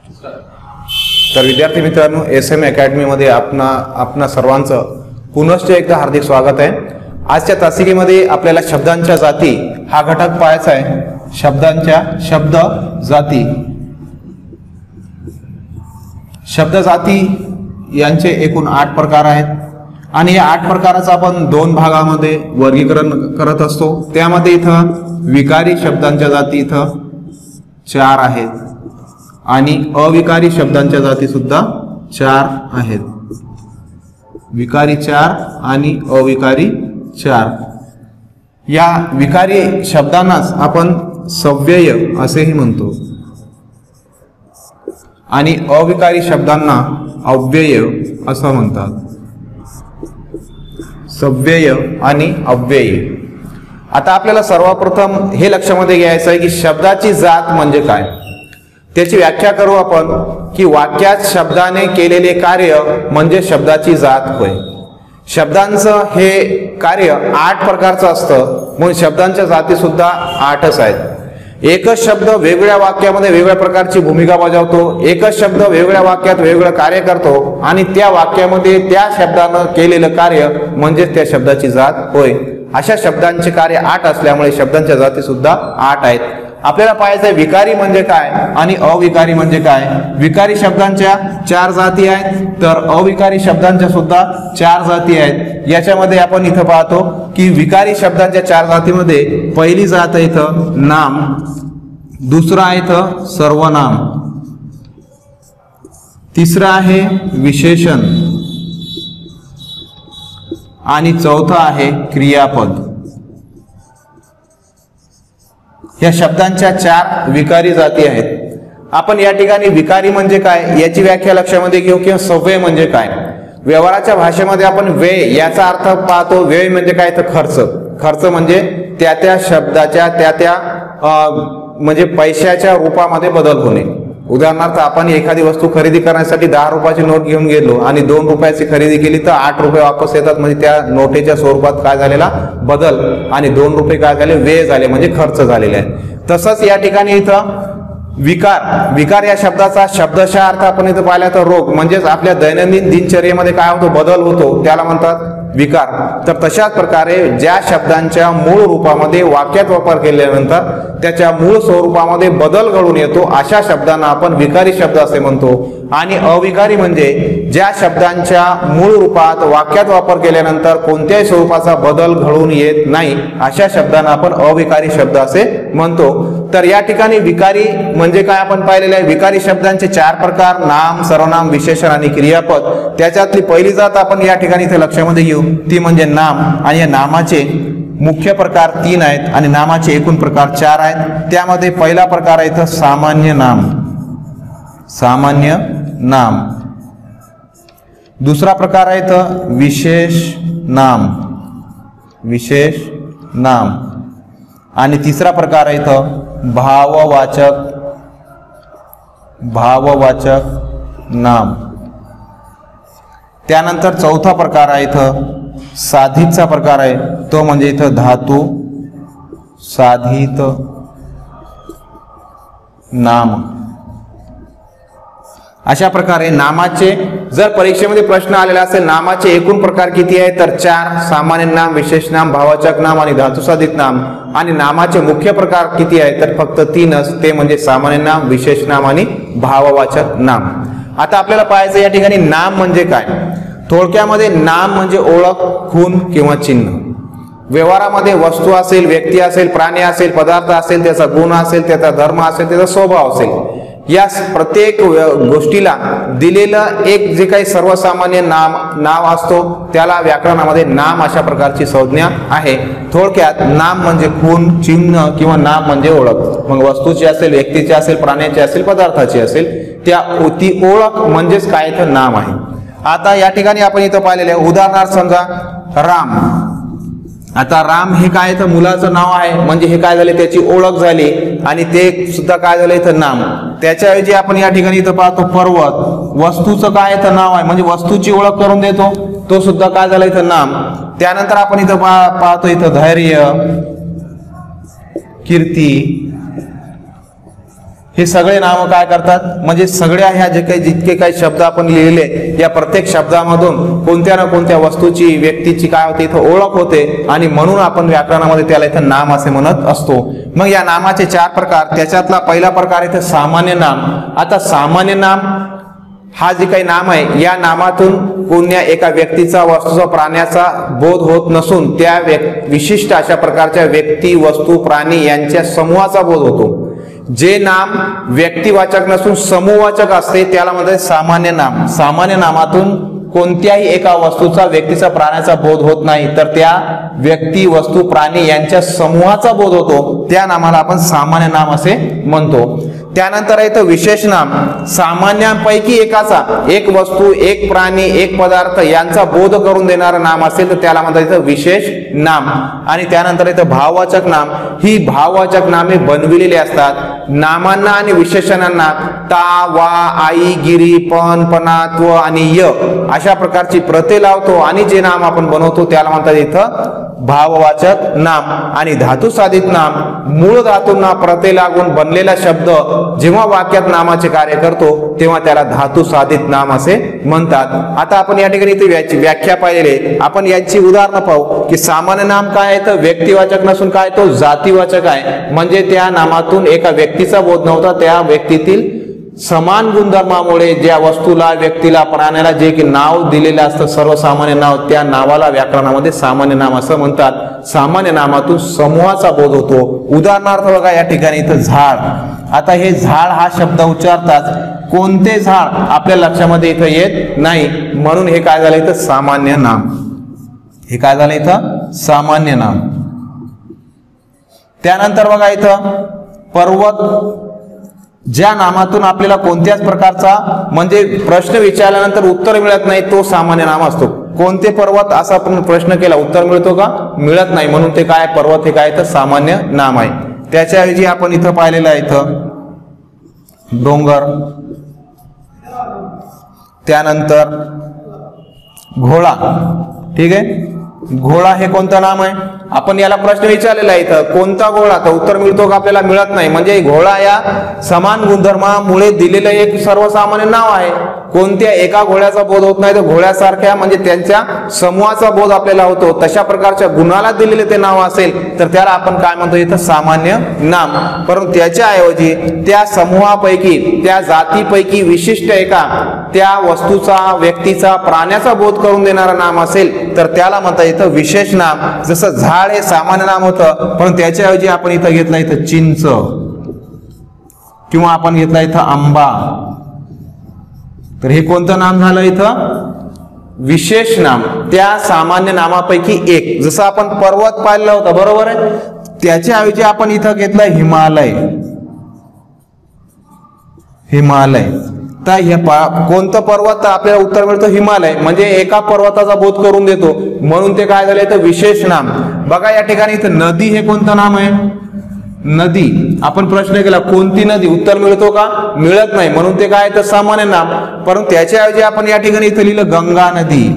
तर विद्यार्थी मित्रांनो, SM अकॅडमी मध्ये आपणा सर्वांचं पुनश्च एकदा हार्दिक स्वागत आहे। आजच्या तासिकेमध्ये आपल्याला शब्दांच्या जाती हा घटक पाहायचा आहे। शब्दांच्या शब्द जाती, शब्द जाती यांचे एकूण 8 प्रकार आहेत आणि या 8 प्रकाराचं आपण 2 भागामध्ये वर्गीकरण करत असतो। त्यामध्ये इथं विकारी शब्दांच्या जाती इथं 4 आहेत आणि अविकारी शब्दांच्या जाती सुद्धा 4 आहेत। विकारी 4 आणि अविकारी 4। या विकारी शब्दांनाच आपण सव्यय असेही म्हणतो आणि अविकारी शब्दांना अव्यय असं म्हणतात। सव्यय आणि अव्यय। आता आपल्याला सर्वप्रथम हे लक्षामध्ये घ्यायचं आहे की शब्दाची जात म्हणजे काय, त्याची व्याख्या करू आपण की वाक्यात शब्दाने केलेले कार्य म्हणजे शब्दाची जात होय। शब्दांचं हे कार्य 8 प्रकारचं असतं, म्हणून शब्दांच्या जाती सुद्धा 8च आहेत। एकच शब्द वेगवेगळ्या वाक्यामध्ये वेगवेगळ्या प्रकारची भूमिका बजावतो, एकच शब्द वेगवेगळ्या वाक्यात वेगवेगळं कार्य करतो आणि त्या वाक्यामध्ये त्या शब्दानं केलेलं कार्य म्हणजे त्या शब्दाची जात होय। अशा शब्दांचे कार्य 8 असल्यामुळे शब्दांच्या जाती सुद्धा 8 आहेत। आपल्याला पाहायचं आहे विकारी म्हणजे काय आणि अविकारी म्हणजे काय। विकारी शब्दांच्या 4 जाती आहेत, तर अविकारी शब्दांच्या सुद्धा 4 जाती आहेत। याच्यामध्ये आपण इथं पाहतो की विकारी शब्दांच्या 4 जातीमध्ये पहिली जात आहे इथं नाम, दुसरा आहे इथं सर्वनाम, तिसरा आहे विशेषण आणि चौथा आहे क्रियापद। या शब्दांच्या 4 विकारी जाती आहेत। आपण या ठिकाणी विकारी म्हणजे काय याची व्याख्या लक्षामध्ये घेऊ किंवा सव्यय म्हणजे काय। व्यवहाराच्या भाषेमध्ये आपण व्यय याचा अर्थ पाहतो। व्यय म्हणजे काय तर खर्च। खर्च म्हणजे त्या शब्दाच्या त्या म्हणजे पैशाच्या रूपामध्ये बदल होणे। उदाहरणार्थ आपण एखादी वस्तू खरेदी करण्यासाठी 10 रुपयाची नोट घेऊन गेलो आणि 2 रुपयाची खरेदी केली तर 8 रुपये वापस येतात, म्हणजे त्या नोटेच्या स्वरूपात काय झालेला बदल आणि 2 रुपये काय झाले व्यय झाले, म्हणजे खर्च झालेले आहे। तसंच या ठिकाणी इथं विकार या शब्दाचा शब्दशः अर्थ आपण इथं पाहिला तर रोग, म्हणजेच आपल्या दैनंदिन दिनचर्येमध्ये काय होतो बदल होतो त्याला म्हणतात विकार। तर तशाच प्रकारे ज्या शब्दांच्या मूळ रूपामध्ये वाक्यात वापर केल्यानंतर त्याच्या मूळ स्वरूपामध्ये बदल घडून येतो अशा शब्दांना आपण विकारी शब्द असे म्हणतो। आणि अविकारी म्हणजे ज्या शब्दांच्या मूळ रूपात वाक्यात वापर केल्यानंतर कोणत्याही स्वरूपाचा बदल घडून येत नाही अशा शब्दांना आपण अविकारी शब्द असे म्हणतो। तर या ठिकाणी विकारी म्हणजे काय आपण पाहिलेले आहे। विकारी शब्दांचे 4 प्रकार नाम, सर्वनाम, विशेषण आणि क्रियापद। त्याच्यातली पहिली जात आपण या ठिकाणी इथे लक्षामध्ये घेऊ, ती म्हणजे नाम। आणि या नामाचे मुख्य प्रकार 3 आहेत आणि नामाचे एकूण प्रकार 4 आहेत। त्यामध्ये पहिला प्रकार आहे इथं सामान्य नाम, सामान्य नाम। दुसरा प्रकार आहे इथं विशेष नाम, विशेष नाम। आणि तिसरा प्रकार आहे इथं भाववाचक, भाववाचक नाम। त्यानंतर चौथा प्रकार आहे इथं साधितचा प्रकार आहे, तो म्हणजे इथं धातू साधित नाम। अशा प्रकारे नामाचे जर परीक्षेमध्ये प्रश्न आलेला असेल नामाचे एकूण प्रकार किती आहे तर 4, सामान्य नाम, विशेष नाम, भाववाचक नाम आणि धातुसाधित नाम। आणि नामाचे मुख्य प्रकार किती आहे तर फक्त 3च, ते म्हणजे सामान्य नाम, विशेष नाम आणि भाववाचक नाम। आता आपल्याला पाहायचं या ठिकाणी नाम म्हणजे काय। थोडक्यामध्ये नाम म्हणजे ओळख, खूण किंवा चिन्ह। व्यवहारामध्ये वस्तू असेल, व्यक्ती असेल, प्राणी असेल, पदार्थ असेल, त्याचा गुण असेल, त्याचा धर्म असेल, त्याचा स्वभाव असेल, या प्रत्येक गोष्टीला दिलेलं एक जे काही सर्वसामान्य नाव असतो त्याला व्याकरणामध्ये नाम अशा प्रकारची संज्ञा आहे। थोडक्यात नाम म्हणजे खूण, चिन्ह किंवा नाम म्हणजे ओळख। मग वस्तूची असेल, व्यक्तीची असेल, प्राण्याची असेल, पदार्थाची असेल, ती ओळख म्हणजेच काय तर नाम आहे। आता या ठिकाणी आपण इथं पाहिलेले उदाहरणार्थ समजा राम। आता राम हे काय तर मुलाचं नाव आहे, म्हणजे हे काय झाले त्याची ओळख झाली आणि ते सुद्धा काय झालं इथं नाम। त्याच्याऐवजी आपण या ठिकाणी इथं पाहतो पर्वत, वस्तूचं काय तर नाव आहे म्हणजे वस्तूची ओळख करून देतो, तो सुद्धा काय झाला इथं नाम। त्यानंतर आपण इथं पाहतो इथं धैर्य, कीर्ती, हे सगळे नाम काय करतात, म्हणजे सगळ्या ह्या जे काही जितके काही शब्द आपण लिहिले या प्रत्येक शब्दामधून कोणत्या ना कोणत्या वस्तूची व्यक्तीची काय होते इथं ओळख होते आणि म्हणून आपण व्याकरणामध्ये त्याला इथं नाम असे म्हणत असतो। मग या नामाचे 4 प्रकार, त्याच्यातला पहिला प्रकार इथं सामान्य नाम। आता सामान्य नाम हा जे काही नाम आहे या नामातून कोण्या एका व्यक्तीचा वस्तूचा प्राण्याचा बोध होत नसून त्या विशिष्ट अशा प्रकारच्या व्यक्ती वस्तू प्राणी यांच्या समूहाचा बोध होतो। जे नाम व्यक्तिवाचक नसून समूहवाचक असते त्याला म्हणतात सामान्य नाम। सामान्य नामातून कोणत्याही एका वस्तूचा व्यक्तीचा प्राण्याचा बोध होत नाही तर त्या व्यक्ती वस्तू प्राणी यांच्या समूहाचा बोध होतो, त्या नामाला आपण सामान्य नाम असे म्हणतो। त्यानंतर आहे तर विशेष नाम। सामान्यांपैकी एकाचा, एक वस्तू एक प्राणी एक पदार्थ यांचा बोध करून देणारं नाम असेल तर त्याला म्हणतात इथं विशेष नाम। आणि त्यानंतर इथं भाववाचक नाम। ही भाववाचक नामे बनविलेली असतात। नामांना आणि विशेषणांना ता वा आई गिरी पण पणा त्व आणि य अशा प्रकारची प्रत्यय लावतो आणि जे नाम आपण बनवतो त्याला म्हणतात इथं भाववाचक नाम। आणि धातू साधित नाम, मूळ धातूंना प्रत्यय लागून बनलेला शब्द जेव्हा वाक्यात नामाचे कार्य करतो तेव्हा त्याला धातू साधित नाम असे म्हणतात। आता आपण या ठिकाणी इथे व्याख्या पाहिलेली, आपण याची उदाहरणं पाहू की सामान्य नाम काय आहे तर व्यक्तिवाचक नसून काय तो जातीवाचक आहे, म्हणजे त्या नामातून एका व्यक्तीचा बोध नव्हता, त्या व्यक्तीतील समान गुणधर्मामुळे ज्या वस्तूला व्यक्तीला प्राण्याला जे की नाव दिलेलं असतं सर्वसामान्य नाव त्या नावाला व्याकरणामध्ये सामान्य नाम असं म्हणतात। सामान्य नामातून समूहाचा बोध होतो। उदाहरणार्थ बघा या ठिकाणी इथं झाड। आता हे झाड हा शब्द उच्चारतात, कोणते झाड आपल्या लक्षामध्ये इथं येत नाही म्हणून हे काय झालं इथं सामान्य नाम। हे काय झालं इथं सामान्य नाम। त्यानंतर बघा इथं पर्वत, ज्या नामातून आपल्याला कोणत्याच प्रकारचा म्हणजे प्रश्न विचारल्यानंतर उत्तर मिळत नाही तो सामान्य नाम असतो। कोणते पर्वत असा आपण प्रश्न केला उत्तर मिळतो का, मिळत नाही, म्हणून ते काय पर्वत हे काय तर सामान्य नाम आहे। त्याच्याऐवजी आपण इथं पाहिलेलं आहे इथं डोंगर, त्यानंतर घोडा। ठीक आहे, घोडा हे कोणतं नाम आहे, आपण याला प्रश्न विचारलेला आहे इथं कोणता घोडा तर उत्तर मिळतो का आपल्याला मिळत नाही, म्हणजे घोडा या समान गुणधर्मामुळे दिलेलं एक सर्वसामान्य नाव आहे। कोणत्या एका घोड्याचा बोध होत नाही तर घोड्यासारख्या म्हणजे त्यांच्या समूहाचा बोध आपल्याला होतो, तशा प्रकारच्या गुणाला दिलेले ते नाव असेल तर त्याला आपण काय म्हणतो इथं सामान्य नाम। परंतु त्याच्याऐवजी त्या समूहापैकी त्या जातीपैकी विशिष्ट एका त्या वस्तूचा व्यक्तीचा प्राण्याचा बोध करून देणारं नाम असेल तर त्याला म्हणता इथं विशेष नाम। जसं झाड हे सामान्य नाम होतं पण त्याच्याऐवजी आपण इथं घेतलं इथं चिंच किंवा आपण घेतला इथं आंबा, तर हे कोणतं नाम झालं इथं विशेष नाम, त्या सामान्य नामापैकी एक। जसं आपण पर्वत पाहिलं होतं बरोबर आहे, त्याच्याऐवजी आपण इथं घेतलं हिमालय। हिमालय तर हे कोणतं पर्वत आपल्याला उत्तर मिळतं हिमालय, म्हणजे एका पर्वताचा बोध करून देतो म्हणून ते काय झालं तर विशेष नाम। बघा या ठिकाणी इथं नदी हे कोणतं नाम आहे, नदी। आपण प्रश्न केला कोणती नदी उत्तर मिळतो का, मिळत नाही, म्हणून ते काय तर सामान्य नाम। परंतु त्याच्याऐवजी आपण या ठिकाणी इथं लिहिलं गंगा नदी।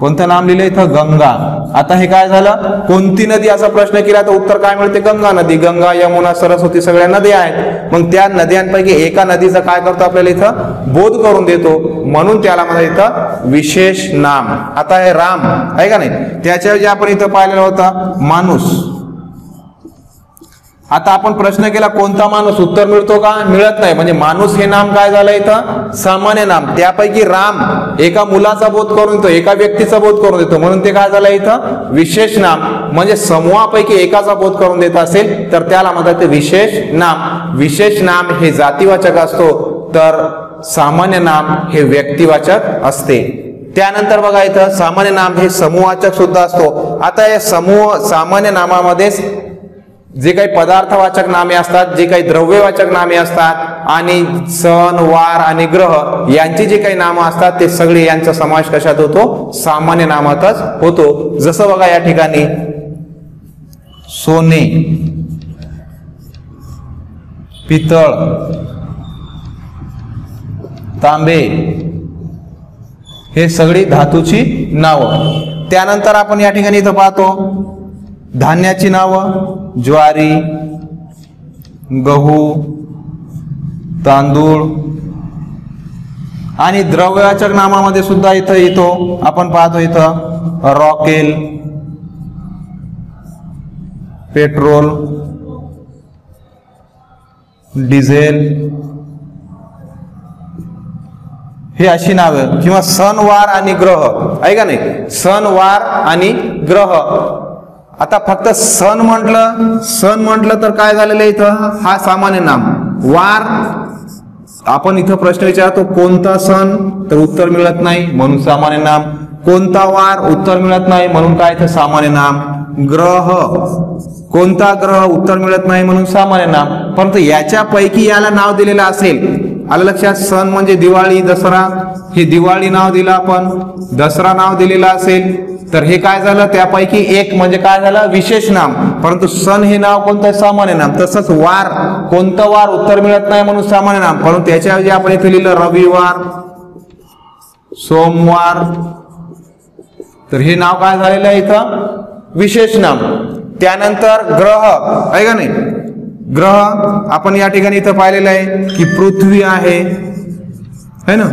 कोणतं नाम लिहिलं इथं गंगा। आता हे काय झालं कोणती नदी असा प्रश्न केला तर उत्तर काय मिळते गंगा नदी। गंगा यमुना सरस्वती सगळ्या नद्या आहेत, मग त्या नद्यांपैकी एका नदीचा काय करतो आपल्याला इथं बोध करून देतो म्हणून त्याला म्हणा इथं विशेष नाम। आता हे राम आहे का नाही, त्याच्याऐवजी आपण इथं पाहिलेला होता माणूस। आता आपण प्रश्न केला कोणता माणूस उत्तर मिळतो का, मिळत नाही, म्हणजे माणूस हे नाम काय झालं इथं सामान्य नाम। त्यापैकी राम एका मुलाचा बोध करून देतो, एका व्यक्तीचा बोध करून देतो म्हणून ते काय झालं इथं विशेष नाम। म्हणजे समूहापैकी एकाचा बोध करून देत असेल तर त्याला म्हणतात ते विशेष नाम। विशेष नाम हे जातीवाचक असतो तर सामान्य नाम हे व्यक्तिवाचक असते। त्यानंतर बघा इथं सामान्य नाम हे समूहवाचक सुद्धा असतो। आता या समूह सामान्य नामामध्येच जे काही पदार्थवाचक नामे असतात, जे काही द्रव्यवाचक नामे असतात आणि सण वार आणि ग्रह यांची जे काही नामं असतात ते सगळे यांचा समावेश कशात होतो सामान्य नामातच होतो। जसं बघा या ठिकाणी सोने, पितळ, तांबे हे सगळी धातूची नावं। त्यानंतर आपण या ठिकाणी इथं पाहतो धान्याची नावं ज्वारी, गहू, तांदूळ. आणि द्रव्यवाचक नामामध्ये सुद्धा इथं येतो, आपण पाहतो इथं रॉकेल, पेट्रोल, डिझेल, हे अशी नावे. किंवा सणवार आणि ग्रह आहे का नाही, सणवार आणि ग्रह. आता फक्त सण म्हटलं तर काय झालेलं इथं, हा सामान्य नाम. वार, आपण इथं प्रश्न विचारतो कोणता सण, तर उत्तर मिळत नाही म्हणून सामान्य नाम. कोणता वार, उत्तर मिळत नाही म्हणून काय इथं सामान्य नाम. ग्रह, कोणता ग्रह, उत्तर मिळत नाही म्हणून सामान्य नाम. परंतु याच्यापैकी याला नाव दिलेलं असेल, आलं लक्षात. सण म्हणजे दिवाळी, दसरा, हे दिवाळी नाव दिलं आपण, दसरा नाव दिलेलं असेल तर हे काय झालं, त्यापैकी एक म्हणजे काय झालं, विशेष नाम. परंतु सण हे नाव कोणतं, सामान्य नाम. तसंच वार, कोणतं वार, उत्तर मिळत नाही म्हणून सामान्य नाम. परंतु त्याच्याऐवजी आपण इथे लिहिलं रविवार, सोमवार, तर हे नाव काय झालेलं आहे इथं, विशेष नाम. त्यानंतर ग्रह आहे का नाही, ग्रह आपण या ठिकाणी इथं पाहिलेलं आहे की पृथ्वी आहे ना,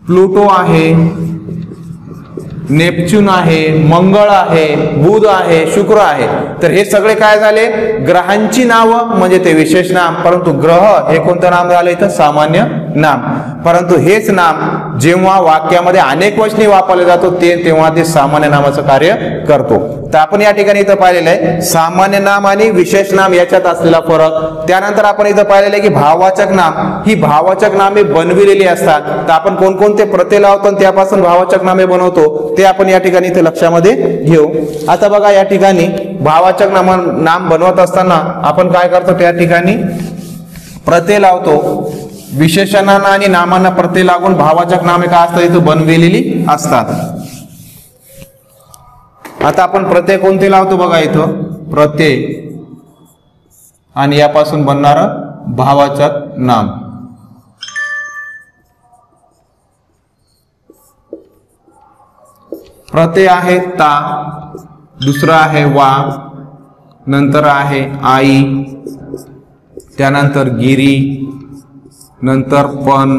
प्लुटो आहे, नेपच्यून आहे, मंगळ आहे, बुध आहे, शुक्र आहे. तर हे सगळे काय झाले, ग्रहांची नावं म्हणजे ते विशेष नाम. परंतु ग्रह हे कोणतं नाम झालं इथं, सामान्य नाम. परंतु हेच नाम जेव्हा वाक्यामध्ये अनेक वचनी वापरले जातो तेव्हा ते सामान्य नामाचं कार्य करतो. तर आपण या ठिकाणी इथं पाहिलेलं आहे सामान्य नाम आणि विशेष नाम याच्यात असलेला फरक. त्यानंतर आपण इथं पाहिलेलं आहे की भाववाचक नाम, ही भाववाचक नामे बनविलेली असतात. तर आपण कोणकोणते प्रत्यय लावतो आणि त्यापासून भाववाचक नामे बनवतो ते आपण या ठिकाणी इथे लक्षामध्ये घेऊ. आता बघा या ठिकाणी भाववाचक नाम बनवत असताना आपण काय करतो, त्या ठिकाणी प्रत्यय लावतो. विशेषणांना आणि नामांना प्रत्यय लागून भाववाचक नामे काय असतात इथं बनविलेली असतात. आता आपण प्रत्यय कोणते लावतो बघा इथं, प्रत्यय आणि यापासून बनणार भाववाचक नाम. प्रत्यय आहे ता, दुसरा आहे वा, नंतर आहे आई, त्यानंतर गिरी, नंतर पण,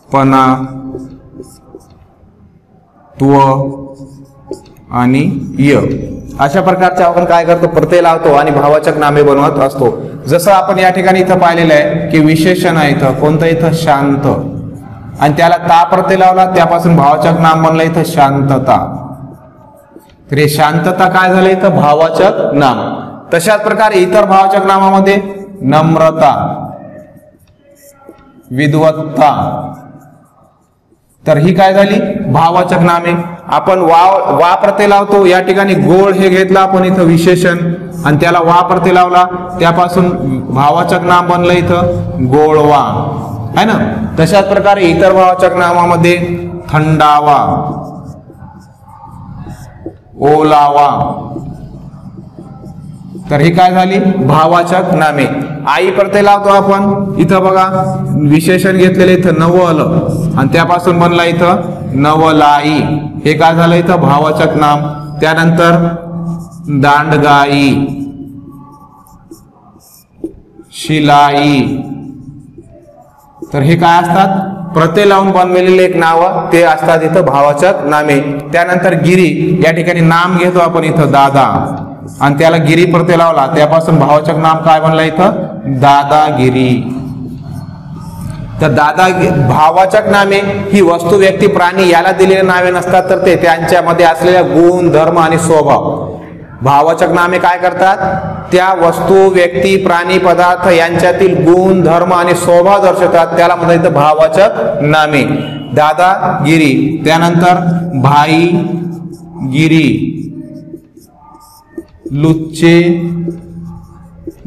पणा, त्व आणि य. अशा प्रकारचे आपण काय करतो, प्रत्यय लावतो आणि भाववाचक नामे बनवत असतो. जसं आपण या ठिकाणी इथं पाहिलेलं आहे की विशेषण आहे इथं कोणतं, इथं शांत, आणि त्याला ता प्रत्यय लावला त्यापासून भाववाचक नाम बनलं इथं शांतता. तर हे शांतता काय झालं इथं भाववाचक नाम. तशाच प्रकारे इतर भाववाचक नामामध्ये नम्रता, विद्वत्ता, तर ही काय झाली भाववाचक नामे. आपण वा प्रत्यय लावतो, या ठिकाणी गोळ हे घेतलं आपण इथं विशेषण आणि त्याला वा प्रत्यय लावला त्यापासून भाववाचक नाम बनलं इथं गोळवा है ना. तशाच प्रकारे इतर भाववाचक नामामध्ये थंडावा, ओलावा, तर ही काय झाली भाववाचक नामे. आई प्रत्यय लावतो आपण इथं बघा, विशेषण घेतलेलं इथं नवल आणि त्यापासून बनला इथं नवलाई, हे काय झालं इथं भाववाचक नाम. त्यानंतर दांडगाई, शिलाई, तर हे काय असतात प्रत्यय लावून बनवलेले एक नाव ते असतात इथं भाववाचक नामे. त्यानंतर गिरी, या ठिकाणी नाम घेतो आपण इथं दादा आणि त्याला गिरी प्रत्यय लावला त्यापासून भाववाचक नाम काय बनलं इथं दादागिरी. तर दादा भाववाचक नामे ही वस्तू, व्यक्ती, प्राणी याला दिलेले नावे नसतात, तर ते त्यांच्यामध्ये असलेल्या गुण, धर्म आणि स्वभाव. भाववाचक नामे काय करतात, त्या वस्तू, व्यक्ती, प्राणी, पदार्थ यांच्यातील गुण, धर्म आणि स्वभाव दर्शवतात, त्याला म्हणतात इथं भाववाचक नामे. दादागिरी, त्यानंतर भाई गिरी, लुच्चे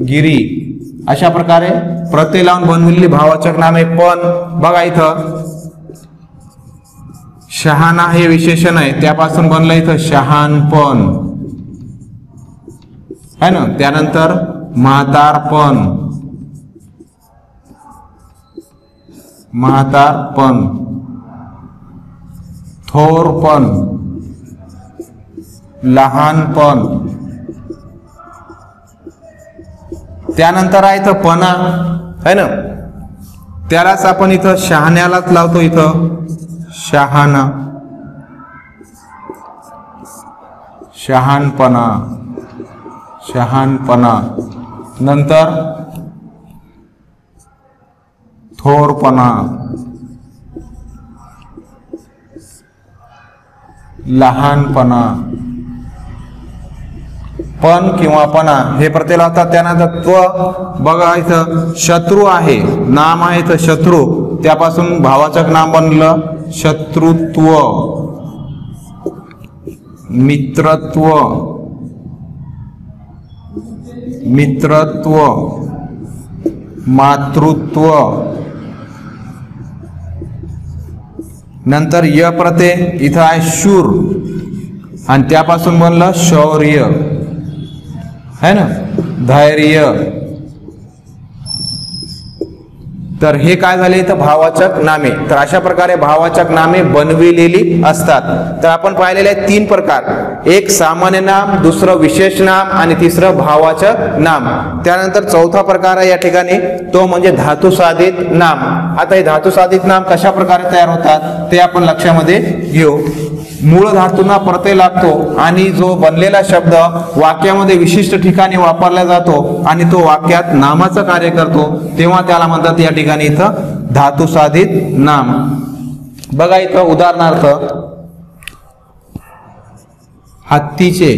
गिरी, अशा प्रकारे प्रत्यय लावून बनवलेली भाववाचक नामे. पण बघा इथं शहाणा हे विशेषण आहे त्यापासून बनलं इथं शहाणपण है ना. त्यानंतर म्हातारपण, म्हातारपण, थोरपण, लहानपण, त्यानंतर आहे तर पणा है ना. त्यालाच आपण इथं शहाण्यालाच लावतो, इथं शहाणा, शहाणपणा, शहाणपणा. नंतर थोरपणा, लहानपणा. पण किंवा पणा हे प्रत्यय लावतात. त्यानंतर त्व बघा इथं शत्रू आहे, नाम आहे इथं शत्रू, त्यापासून भावाचक नाम बनलं शत्रुत्व. मित्रत्व, मित्रत्व. मातृत्व. नंतर य प्रत्यय इथं आहे शूर आणि त्यापासून बनलं शौर्य है ना, धैर्य. तर हे काय झाले इथं भाववाचक नामे. तर अशा प्रकारे भाववाचक नामे बनविलेली असतात. तर आपण पाहिलेले आहेत 3 प्रकार, एक सामान्य नाम, दुसरं विशेष नाम आणि तिसरं भाववाचक नाम. त्यानंतर चौथा प्रकार आहे या ठिकाणी, तो म्हणजे धातुसाधित नाम. आता हे धातुसाधित नाम कशा प्रकारे तयार होतात ते आपण लक्षामध्ये घेऊ. मूळ धातूंना प्रत्यय लागतो आणि जो बनलेला शब्द वाक्यामध्ये विशिष्ट ठिकाणी वापरला जातो आणि तो वाक्यात नामाचं कार्य करतो, तेव्हा त्याला म्हणतात या ठिकाणी इथं धातुसाधित नाम. बघा इथं उदाहरणार्थ हत्तीचे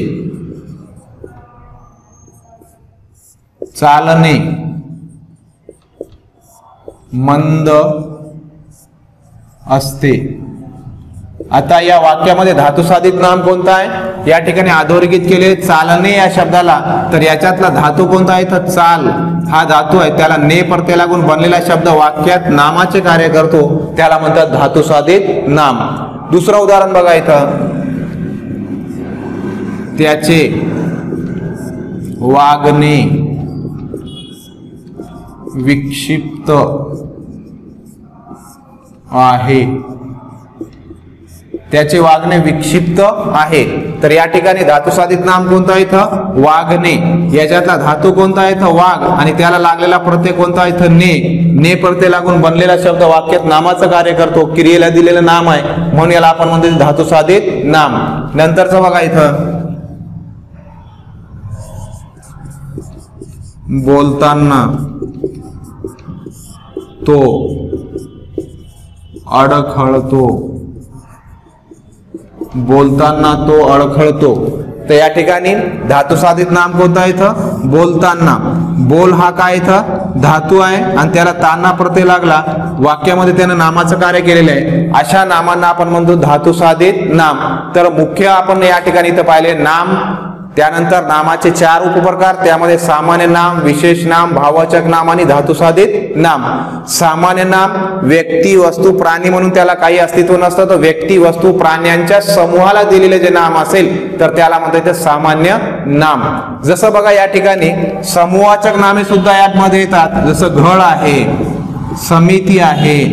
चालणे, मंद असते. आता या वाक्यामध्ये धातुसाधित नाम कोणता आहे, या ठिकाणी अधोरेखित केले चालणे या शब्दाला. तर याच्यातला धातू कोणता आहे, तर चाल हा धातू आहे, त्याला ने प्रत्यय लागून बनलेला शब्द वाक्यात नामाचे कार्य करतो, त्याला म्हणतात धातुसाधित नाम. दुसरं उदाहरण बघा इथं, त्याचे वागणे विक्षिप्त आहे. त्याचे वागणे विक्षिप्त आहे. तर या ठिकाणी धातुसाधित नाम कोणता आहे इथं, वागणे. याच्यातला धातू कोणता आहे इथं, वाग, आणि त्याला लागलेला प्रत्यय कोणता आहे इथं, ने. ने प्रत्यय लागून बनलेला शब्द वाक्यात नामाचं कार्य करतो, क्रियेला दिलेलं नाम आहे, म्हणून याला आपण म्हणतो धातुसाधित नाम. नंतरचं बघा इथं, बोलताना तो अडखळतो, बोलताना तो अडखळतो. तर या ठिकाणी धातुसाधित नाम कोणता आहे इथं, बोलताना. बोल हा काय इथं धातू आहे आणि त्याला ताना प्रत्यय लागला, वाक्यामध्ये त्यानं नामाचं कार्य केलेलं आहे, अशा नामांना आपण म्हणतो धातुसाधित नाम. तर मुख्य आपण या ठिकाणी इथं पाहिले नाम, त्यानंतर नामाचे 4 उपप्रकार, त्यामध्ये सामान्य नाम, विशेष नाम, भाववाचक नाम आणि धातुसाधित नाम. सामान्य नाम व्यक्ती, वस्तू, प्राणी म्हणून त्याला काही अस्तित्व नसतं, तर व्यक्ती, वस्तू, प्राण्यांच्या समूहाला दिलेले जे नाम असेल तर त्याला म्हणतात सामान्य नाम. जसं बघा या ठिकाणी समूहवाचक नामे सुद्धा यामध्ये येतात, जसं घळ आहे, समिती आहे,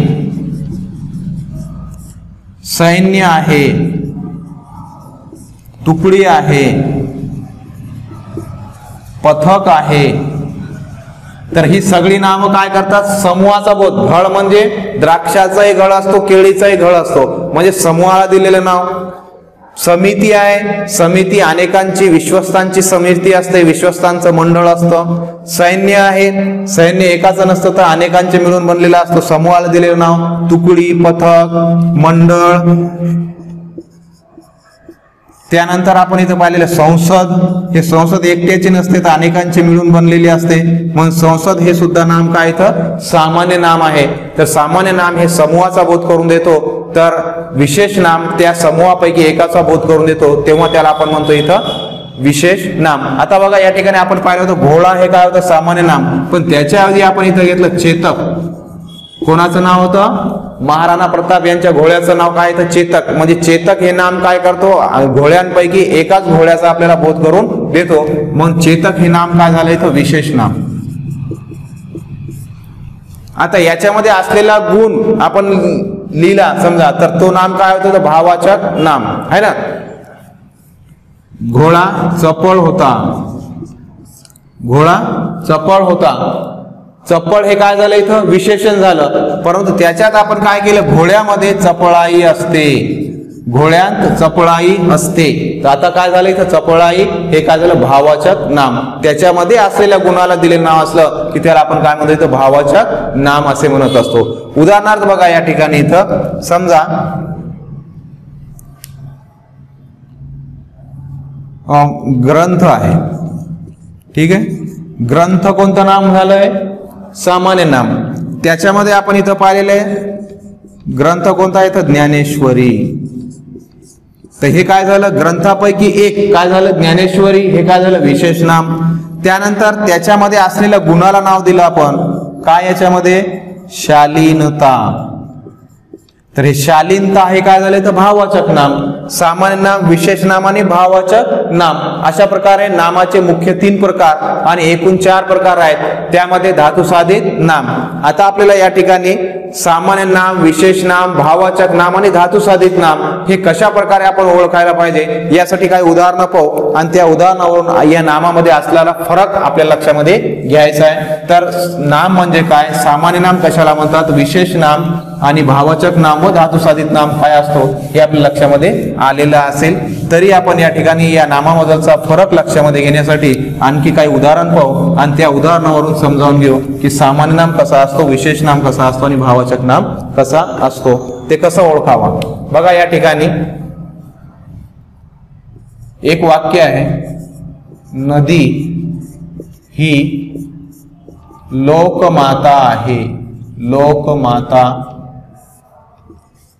सैन्य आहे, तुकडी आहे, पथक आहे. तर ही सगळी नामं काय करतात, समूहाचा बोध. घळ म्हणजे द्राक्षाचाही घळ असतो, केळीचाही घळ असतो, म्हणजे समूहाला दिलेलं नाव. समिती आहे, समिती अनेकांची, विश्वस्तांची समिती असते, विश्वस्तांचं मंडळ असतं. सैन्य आहे, सैन्य एकाचं नसतं तर अनेकांचे मिळून बनलेलं असतं, समूहाला दिलेलं नाव. तुकडी, पथक, मंडळ. त्यानंतर आपण इथं पाहिलेलं संसद, हे संसद एकट्याची नसते तर अनेकांची मिळून बनलेली असते, म्हणून संसद हे सुद्धा नाम काय इथं सामान्य नाम आहे. तर सामान्य नाम हे समूहाचा बोध करून देतो, तर विशेष नाम त्या समूहापैकी एकाचा बोध करून देतो, तेव्हा त्याला आपण म्हणतो इथं विशेष नाम. आता बघा या ठिकाणी आपण पाहिलं होतं घोडा हे काय होतं सामान्य नाम, पण त्याच्याऐवजी आपण इथं घेतलं चेतक. कोणाचं नाव होतं, महाराणा प्रताप यांच्या घोड्याचं नाव काय तर चेतक. म्हणजे चेतक हे नाम काय करतो, घोड्यांपैकी एकाच घोड्याचा आपल्याला बोध करून देतो, मग चेतक हे नाम काय झालं इथं विशेष नाम. आता याच्यामध्ये असलेला गुण आपण लिहिला समजा, तर तो नाम काय होतं, भाववाचक नाम है ना. घोडा चपळ होता, घोडा चपळ होता, चपळ हे काय झालं इथं विशेषण झालं, परंतु त्याच्यात आपण काय केलं, घोड्यामध्ये चपळाई असते, घोड्यांत चपळाई असते. तर आता काय झालं इथं चपळाई हे काय झालं भाववाचक नाम, त्याच्यामध्ये असलेल्या गुणाला दिलेलं नाव असलं की त्याला आपण काय म्हणतो इथं भाववाचक नाम असे म्हणत असतो. उदाहरणार्थ बघा या ठिकाणी इथं समजा ग्रंथ आहे, ठीक आहे, ग्रंथ कोणतं नाम झालंय सामान्य नाम. त्याच्यामध्ये आपण इथं पाहिलेलं आहे ग्रंथ कोणता आहे इथं ज्ञानेश्वरी. तर हे काय झालं ग्रंथापैकी एक काय झालं ज्ञानेश्वरी, हे काय झालं विशेष नाम. त्यानंतर त्याच्यामध्ये असलेल्या गुणाला नाव दिलं आपण काय, याच्यामध्ये शालीनता. तर हे शालीनता हे काय झालं तर भाववाचक नाम. सामान्य नाम, विशेष नाम आणि भाववाचक नाम अशा प्रकारे नामाचे मुख्य 3 प्रकार आणि एकूण 4 प्रकार आहेत, त्यामध्ये धातुसाधित नाम. आता आपल्याला या ठिकाणी सामान्य नाम, विशेष नाम, भाववाचक नाम आणि धातुसाधित नाम हे कशा प्रकारे आपण ओळखायला पाहिजे यासाठी काही उदाहरणं पाहू आणि त्या उदाहरणावरून या नामामध्ये असलेला फरक आपल्या लक्षामध्ये घ्यायचा आहे. तर नाम म्हणजे काय, सामान्य नाम कशाला म्हणतात, विशेष नाम आणि भाववाचक नाम व धातुसाधित नाम काय असतो हे आपल्या लक्षामध्ये आलेलं असेल. तरी आपण या ठिकाणी या नामामधलचा फरक लक्षामध्ये घेण्यासाठी आणखी काही उदाहरण पाहू आणि त्या उदाहरणावरून समजावून घेऊ की सामान्य नाम कसा असतो, विशेष नाम कसा असतो आणि भाववाचक नाम कसा असतो, ते कसं ओळखावा. बघा या ठिकाणी एक वाक्य आहे, नदी ही लोकमाता आहे, लोकमाता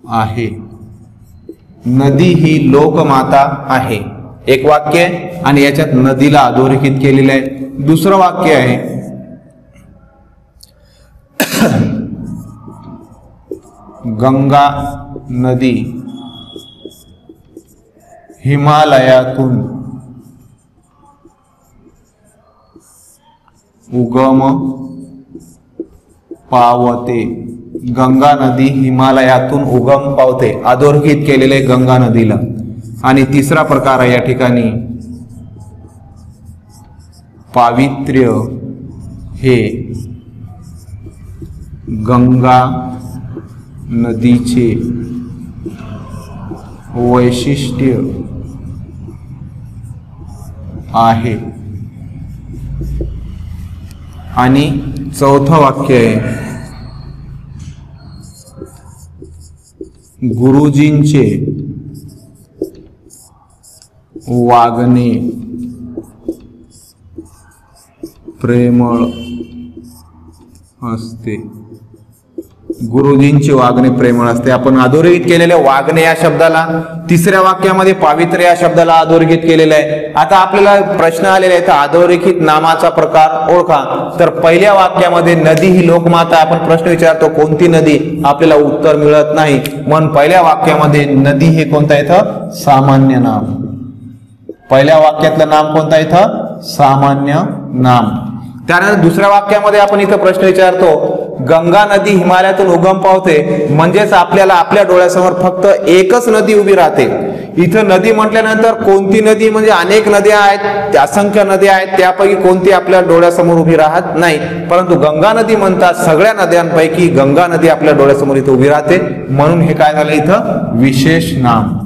आहे, नदी ही लोकमाता आहे. एक वाक्य आहे आणि याच्यात नदीला अधोरेखित केलेलं आहे. दुसरं वाक्य आहे, गंगा नदी हिमालयातून उगम पावते, गंगा नदी हिमालयातून उगम पावते, अधोरेखित केलेले गंगा नदीला. आणि तिसरा प्रकार आहे या ठिकाणी, पावित्र्य हे गंगा नदीचे वैशिष्ट्य आहे. आणि चौथं वाक्य आहे, गुरुजींचे वागणे प्रेमळ असते, गुरुजींचे वागणे प्रेमळ असते. आपण अधोरेखित केलेले वागणे या शब्दाला, तिसऱ्या वाक्यामध्ये पावित्र्य या शब्दाला अधोरेखित केलेलं आहे. आता आपल्याला प्रश्न आलेला आहे, तर अधोरेखित नामाचा प्रकार ओळखा. तर पहिल्या वाक्यामध्ये नदी ही लोकमाता, आपण प्रश्न विचारतो कोणती नदी, आपल्याला उत्तर मिळत नाही, म्हणून पहिल्या वाक्यामध्ये नदी हे कोणतं इथं सामान्य नाम. पहिल्या वाक्यातलं नाम कोणतं इथं सामान्य नाम. त्यानंतर दुसऱ्या वाक्यामध्ये आपण इथं प्रश्न विचारतो, गंगा नदी हिमालयातून उगम पावते, म्हणजेच आपल्याला आपल्या डोळ्यासमोर फक्त एकच नदी उभी राहते. इथं नदी म्हटल्यानंतर कोणती नदी, म्हणजे अनेक नद्या आहेत, असंख्य नद्या आहेत, त्यापैकी कोणती आपल्या डोळ्यासमोर उभी राहत नाही. परंतु गंगा नदी म्हणतात सगळ्या नद्यांपैकी गंगा नदी आपल्या डोळ्यासमोर इथं उभी राहते, म्हणून हे काय झालं इथं विशेष नाम.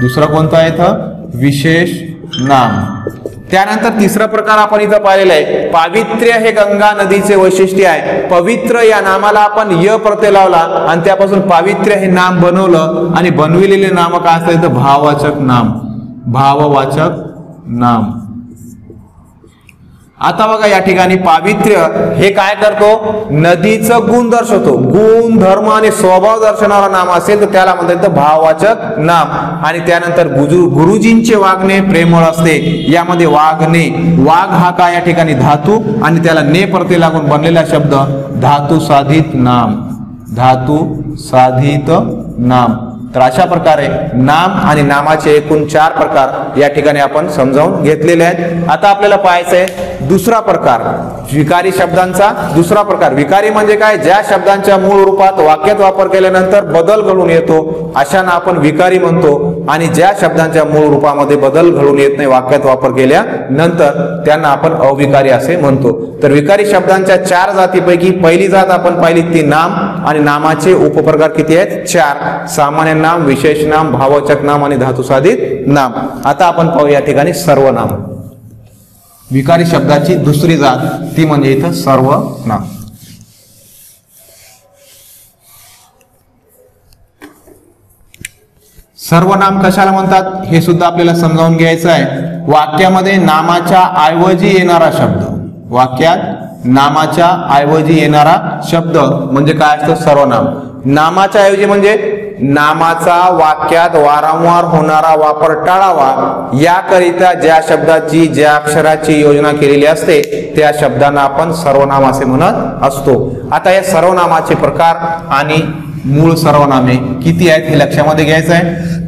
दुसरं कोणतं आहे इथं विशेष नाम. त्यानंतर तिसरा प्रकार आपण इथं पाहिलेला आहे, पावित्र्य हे गंगा नदीचे वैशिष्ट्य आहे. पवित्र या नामाला आपण य प्रत्यय लावला आणि त्यापासून पावित्र्य हे नाम बनवलं आणि बनविलेले नाम काय असतं इथं भाववाचक नाम, भाववाचक नाम. आता बघा या ठिकाणी पावित्र्य हे काय करतो, नदीचं गुण दर्शवतो, गुण धर्म आणि स्वभाव दर्शवणारा नाम असेल तर त्याला म्हणतात भाववाचक नाम. आणि त्यानंतर गुरुजींचे वागणे प्रेमळ असते, यामध्ये वागणे, वाघ हा काय या ठिकाणी धातू आणि त्याला ने प्रत्यय लागून बनलेला शब्द धातू साधित नाम, धातू साधित नाम. तर अशा प्रकारे नाम आणि नामाचे एकूण 4 प्रकार या ठिकाणी आपण समजावून घेतलेले आहेत. आता आपल्याला पाहायचं आहे दुसरा प्रकार, विकारी शब्दांचा दुसरा प्रकार. विकारी म्हणजे काय, ज्या शब्दांच्या मूळ रूपात वाक्यात वापर केल्यानंतर बदल घडून येतो अशांना आपण विकारी म्हणतो. आणि ज्या शब्दांच्या मूळ रूपामध्ये बदल घडून येत नाही वाक्यात वापर केल्यानंतर त्यांना आपण अविकारी असे म्हणतो. तर विकारी शब्दांच्या 4 जातीपैकी पहिली जात आपण पाहिली ती नाम, आणि नामाचे उपप्रकार किती आहेत? 4. सामान्य नाम, विशेष नाम, भाववाचक नाम आणि धातुसाधित नाम. आता आपण पाहू या ठिकाणी सर्वनाम. विकारी शब्दाची दुसरी जात ती म्हणजे इथं सर्वनाम. सर्वनाम कशाला म्हणतात हे सुद्धा आपल्याला समजावून घ्यायचं आहे. वाक्यामध्ये नामाच्या ऐवजी येणारा शब्द, वाक्यात नामाच्या ऐवजी येणारा शब्द म्हणजे काय असतं? सर्वनाम. नामाच्या ऐवजी म्हणजे नामाचा वाक्यात वारंवार होणारा वापर टाळावा याकरिता ज्या शब्दाची ज्या अक्षराची योजना केलेली असते त्या शब्दांना आपण सर्वनाम असे म्हणत असतो. आता या सर्वनामाचे प्रकार आणि मूळ सर्वनामे किती आहेत हे लक्षामध्ये घ्यायचं आहे.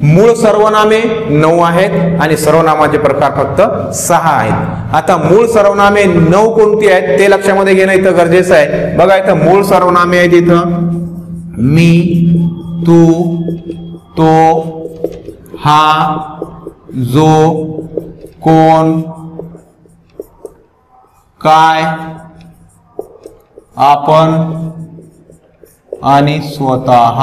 मूळ सर्वनामे 9 आहेत आणि सर्वनामाचे प्रकार फक्त 6 आहेत. आता मूळ सर्वनामे 9 कोणती आहेत ते लक्षामध्ये घेणं इथं गरजेचं आहे. बघा इथं मूळ सर्वनामे आहेत इथं मी, तू, तो, हा, जो, कोण, काय, आपण आणि स्वतः.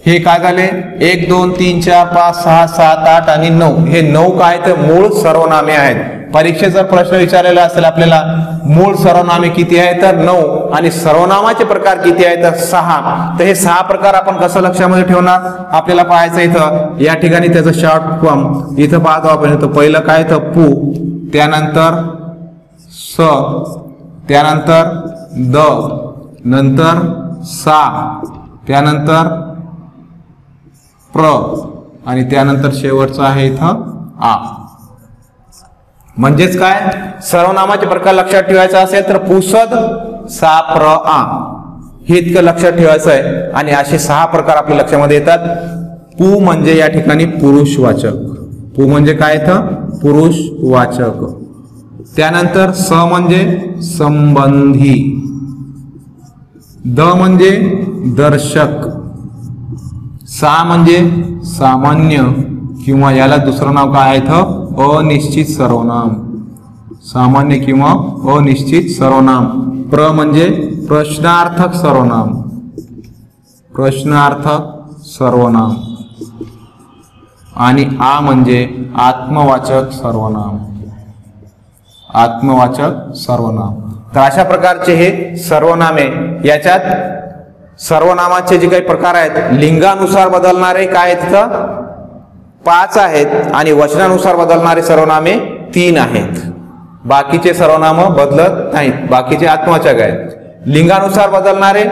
हे काय झाले? 1 2 3 4 5 6 7 8 आणि 9. हे 9 काय तर मूळ सर्वनामे आहेत. परीक्षेत जर प्रश्न विचारलेला असेल आपल्याला मूळ सर्वनामे किती आहेत तर 9 आणि सर्वनामाचे प्रकार किती आहेत तर 6. तर हे 6 प्रकार आपण कसं लक्षामध्ये ठेवणार आपल्याला पाहायचं. इथं या ठिकाणी त्याचं शॉर्ट फॉर्म इथं पाहतो आपण. इथं पहिलं काय तर पू, त्यानंतर स, त्यानंतर द, नंतर सा, त्यानंतर प्र आणि त्यानंतर शेवटचं आहे इथं आ. म्हणजेच काय? सर्वनामाचे प्रकार लक्षात ठेवायचा असेल तर पुसद, सा, प्र, आ हे इतकं लक्षात ठेवायचं आहे. आणि असे 6 प्रकार आपल्या लक्षामध्ये येतात. पू म्हणजे या ठिकाणी पुरुषवाचक. पू म्हणजे काय इथं? पुरुषवाचक. त्यानंतर स म्हणजे संबंधी, द म्हणजे दर्शक, सा म्हणजे सामान्य किंवा याला दुसरं नाव काय आहे? अनिश्चित सर्वनाम, सामान्य किंवा अनिश्चित सर्वनाम. प्र म्हणजे प्रश्नार्थक सर्वनाम, प्रश्नार्थक सर्वनाम. आणि आ म्हणजे आत्मवाचक सर्वनाम, आत्मवाचक सर्वनाम. तर अशा प्रकारचे हे सर्वनामे. याच्यात सर्वनामाचे जे काही प्रकार आहेत लिंगानुसार बदलणारे काय आहेत तर 5 आहेत आणि वचनानुसार बदलणारे सर्वनामे 3 आहेत. बाकीचे सर्वनाम बदलत नाहीत, बाकीचे आत्मवाचक आहेत. लिंगानुसार बदलणारे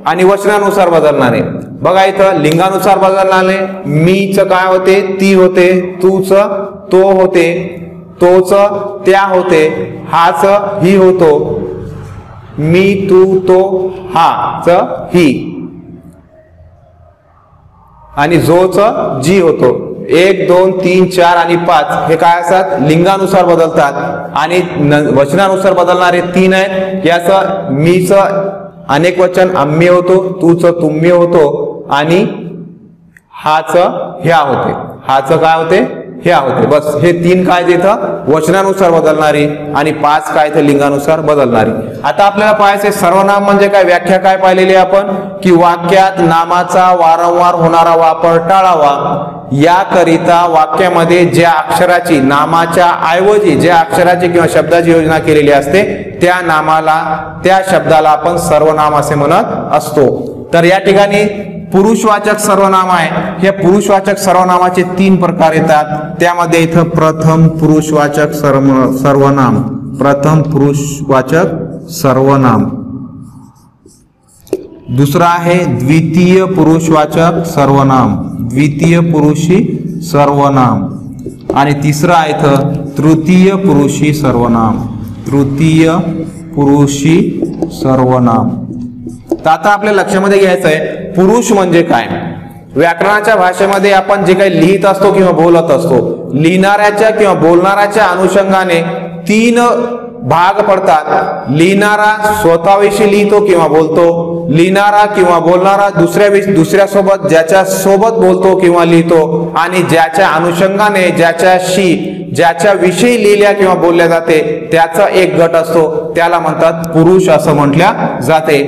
आणि वचनानुसार बदलणारे. बघा इथं लिंगानुसार बदलणारे मीच काय होते? ती होते, तूच तो होते, तोच त्या होते, हाच ही होतो, मी, तू, तो, हा च ही आणि जोच जी होतो. 1 2 3 4 आणि 5 हे काय असतात? लिंगानुसार बदलतात. आणि वचनानुसार बदलणारे 3 आहेत. याचं मीच अनेक वचन आम्ही होतो, तूच तुम्ही होतो आणि हाच ह्या होते, हाच काय होते? ह्या होते. बस हे 3 काय तिथं वचनानुसार बदलणारी आणि 5 काय ते लिंगानुसार बदलणारी. आता आपल्याला पाहायचे सर्वनाम म्हणजे काय? व्याख्या काय पाहिलेली आपण की वाक्यात नामाचा वारंवार होणारा वापर टाळावा याकरिता वाक्यामध्ये ज्या अक्षराची नामाच्या ऐवजी ज्या अक्षराची किंवा शब्दाची योजना केलेली असते त्या नामाला त्या शब्दाला आपण सर्वनाम असे म्हणत असतो. तर या ठिकाणी पुरुषवाचक सर्वनाम आहे. हे पुरुषवाचक सर्वनामाचे 3 प्रकार येतात. त्यामध्ये इथं प्रथम पुरुषवाचक सर्वनाम, प्रथम पुरुषवाचक सर्वनाम. दुसरा आहे द्वितीय पुरुषवाचक सर्वनाम, द्वितीय पुरुषी सर्वनाम. आणि तिसरा आहे इथं तृतीय पुरुषी सर्वनाम, तृतीय पुरुषी सर्वनाम. तर आता आपल्या लक्षामध्ये घ्यायचं आहे पुरुष म्हणजे काय. व्याकरणाच्या भाषेमध्ये आपण जे काही लिहित असतो किंवा बोलत असतो, लिहिणाऱ्याच्या किंवा बोलणाऱ्याच्या अनुषंगाने 3 भाग पडतात. लिहिणारा स्वतःविषयी लिहितो किंवा बोलतो, लिहिणारा किंवा बोलणारा दुसऱ्यासोबत ज्याच्या सोबत बोलतो किंवा लिहितो आणि ज्याच्या अनुषंगाने ज्याच्या विषयी लिहिल्या किंवा बोलल्या जाते त्याचा एक गट असतो, त्याला म्हणतात पुरुष असं म्हटल्या जाते.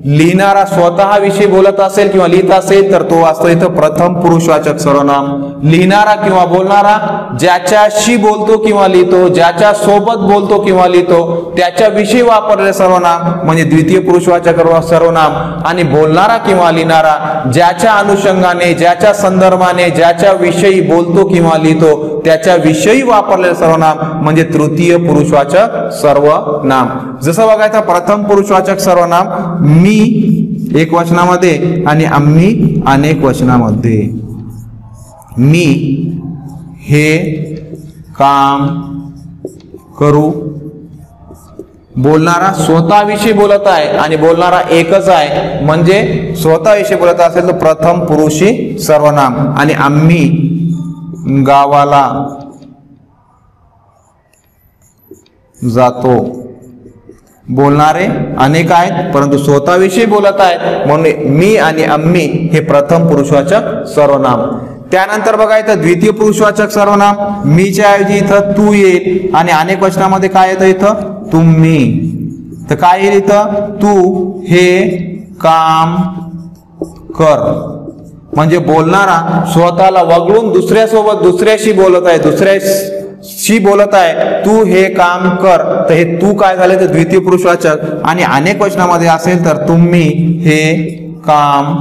लिहिणारा स्वतः विषयी बोलत असेल किंवा लिहित असेल तर तो असतो इथं प्रथम पुरुषवाचक सर्वनाम. लिहिणारा किंवा बोलणारा ज्याच्याशी बोलतो किंवा लिहितो, ज्याच्या सोबत बोलतो किंवा लिहितो त्याच्याविषयी वापरलेले सर्वनाम म्हणजे द्वितीय पुरुषवाचक सर्वनाम. आणि बोलणारा किंवा लिहिणारा ज्याच्या अनुषंगाने ज्याच्या संदर्भाने ज्याच्या विषयी बोलतो किंवा लिहितो त्याच्याविषयी वापरलेले सर्वनाम म्हणजे तृतीय पुरुषवाचक सर्वनाम. जसं बघायचं प्रथम पुरुषवाचक सर्वनाम मी एक वचनामध्ये आणि आम्ही अनेक वचनामध्ये. मी हे काम करू. बोलणारा स्वतःविषयी बोलत आहे आणि बोलणारा एकच आहे म्हणजे स्वतःविषयी बोलत असेल तर प्रथम पुरुषी सर्वनाम. आणि आम्ही गावाला जातो. बोलणारे अनेक आहेत परंतु स्वतःविषयी बोलत आहेत म्हणून मी आणि आम्ही हे प्रथम पुरुषवाचक सर्वनाम. त्यानंतर बघा इथं द्वितीय पुरुषवाचक सर्वनाम. मीच्या ऐवजी इथं तू येईल आणि अनेक वचनामध्ये काय येतं इथं तुम्ही. तर काय येईल इथं तू हे काम कर म्हणजे बोलणारा स्वतःला वगळून दुसऱ्याशी बोलत आहे, तू हे काम कर. तर हे तू काय झाले तर द्वितीय पुरुषवाचक. आणि अनेक वचनामध्ये असेल तर तुम्ही हे काम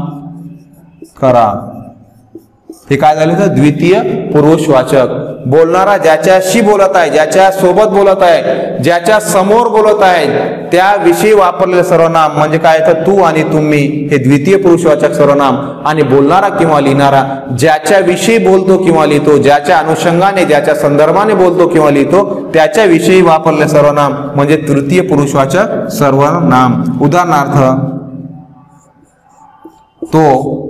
करा. हे काय झाले तर द्वितीय पुरुषवाचक. बोलणारा ज्याच्याशी बोलत आहे, ज्याच्या सोबत बोलत आहे, ज्याच्या समोर बोलत आहे त्याविषयी वापरलेले सर्वनाम म्हणजे काय तर तू आणि तुम्ही हे द्वितीय पुरुषवाचक सर्वनाम. आणि बोलणारा किंवा लिहिणारा ज्याच्याविषयी बोलतो किंवा लिहितो, ज्याच्या अनुषंगाने ज्याच्या संदर्भाने बोलतो किंवा लिहितो त्याच्याविषयी वापरलेले सर्वनाम म्हणजे तृतीय पुरुषवाचक सर्वनाम. उदाहरणार्थ तो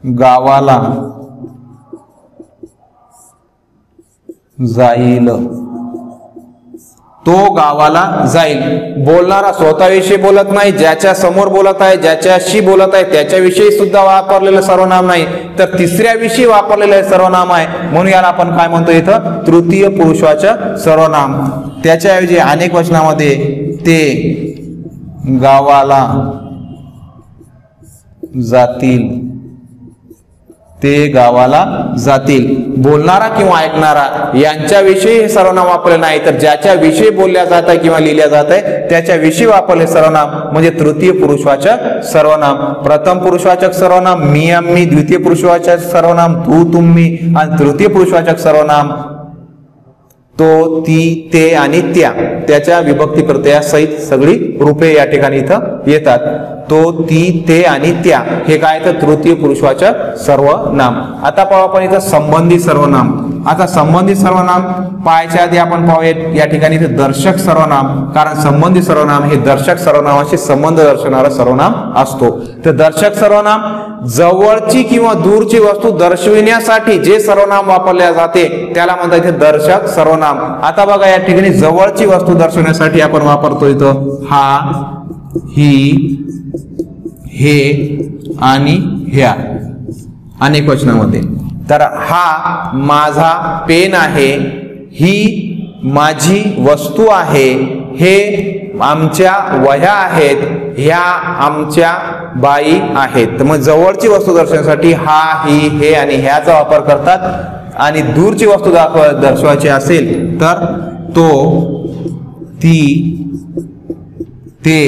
गावाला जाईल. तो गावाला जाईल. बोलणारा स्वतःविषयी बोलत नाही, ज्याच्या समोर बोलत आहे, ज्याच्याशी बोलत आहे त्याच्याविषयी सुद्धा वापरलेलं सर्वनाम नाही तर तिसऱ्याविषयी वापरलेलं सर्वनाम आहे म्हणून याला आपण काय म्हणतो इथं तृतीय पुरुषवाचक सर्वनाम. त्याच्याऐवजी अनेक वचनामध्ये ते गावाला जातील. ते गावाला जातील. बोलणारा किंवा ऐकणारा यांच्याविषयी हे सर्वनाम वापरले नाही तर ज्याच्याविषयी बोलल्या जात आहे किंवा लिहिल्या जात आहे त्याच्याविषयी वापरले सर्वनाम म्हणजे तृतीय पुरुषवाचक सर्वनाम. प्रथम पुरुषवाचक सर्वनाम मी आम्ही, द्वितीय पुरुषवाचक सर्वनाम तू तुम्ही आणि तृतीय पुरुषवाचक सर्वनाम तो ती ते आणि त्याच्या विभक्ती प्रत्ययासहित सगळी रूपे या ठिकाणी इथं येतात. तो ती ते आणि त्या हे काय तर तृतीय पुरुषवाचक सर्वनाम. आता पाहू आपण इथं संबंधी सर्वनाम. आता संबंधी सर्वनाम पाहायच्या आधी आपण पाहूया या ठिकाणी इथे दर्शक सर्वनाम. कारण संबंधी सर्वनाम हे दर्शक सर्वनामाशी संबंध दर्शवणारा सर्वनाम असतो. तर दर्शक सर्वनाम जवळची किंवा दूरची वस्तू दर्शविण्यासाठी जे सर्वनाम वापरले जाते त्याला म्हणतात इथे दर्शक सर्वनाम. आता बघा या ठिकाणी जवळची वस्तू दर्शवण्यासाठी आपण वापरतो इथं हा, ही, हे आणि ह्या अनेक वचनामध्ये. तर हा माझा पेन आहे, ही माझी वस्तू आहे, हे आमच्या वह्या आहेत, ह्या आमच्या बाई आहेत. तर मग जवळची वस्तू दर्शवण्यासाठी हा, ही, हे आणि ह्याचा वापर करतात. आणि दूरची वस्तू दर्शवायची असेल तर तो, ती, ते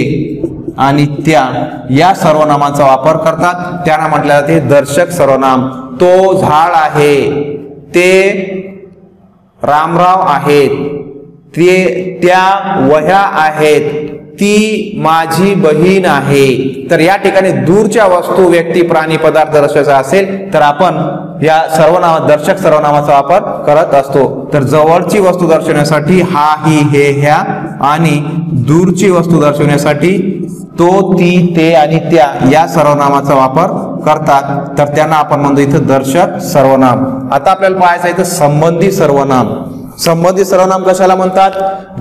आणि त्या या सर्वनामाचा वापर करतात. त्यांना म्हटलं जाते दर्शक सर्वनाम. तो झाड आहे, ते रामराव आहेत, त्या वह्या आहेत, ती माझी बहीण आहे. तर या ठिकाणी दूरच्या वस्तू व्यक्ती प्राणी पदार्थ दर्शवायचा असेल तर आपण या सर्वनाम दर्शक सर्वनामाचा वापर करत असतो. तर जवळची वस्तू दर्शवण्यासाठी हा, ही, हे, ह्या आणि दूरची वस्तू दर्शवण्यासाठी तो, ती, ते आणि त्या या सर्वनामाचा वापर करतात. तर त्यांना आपण म्हणतो इथं दर्शक सर्वनाम. आता आपल्याला पाहायचं इथं संबंधी सर्वनाम. संबंधी सर्वनाम कशाला म्हणतात?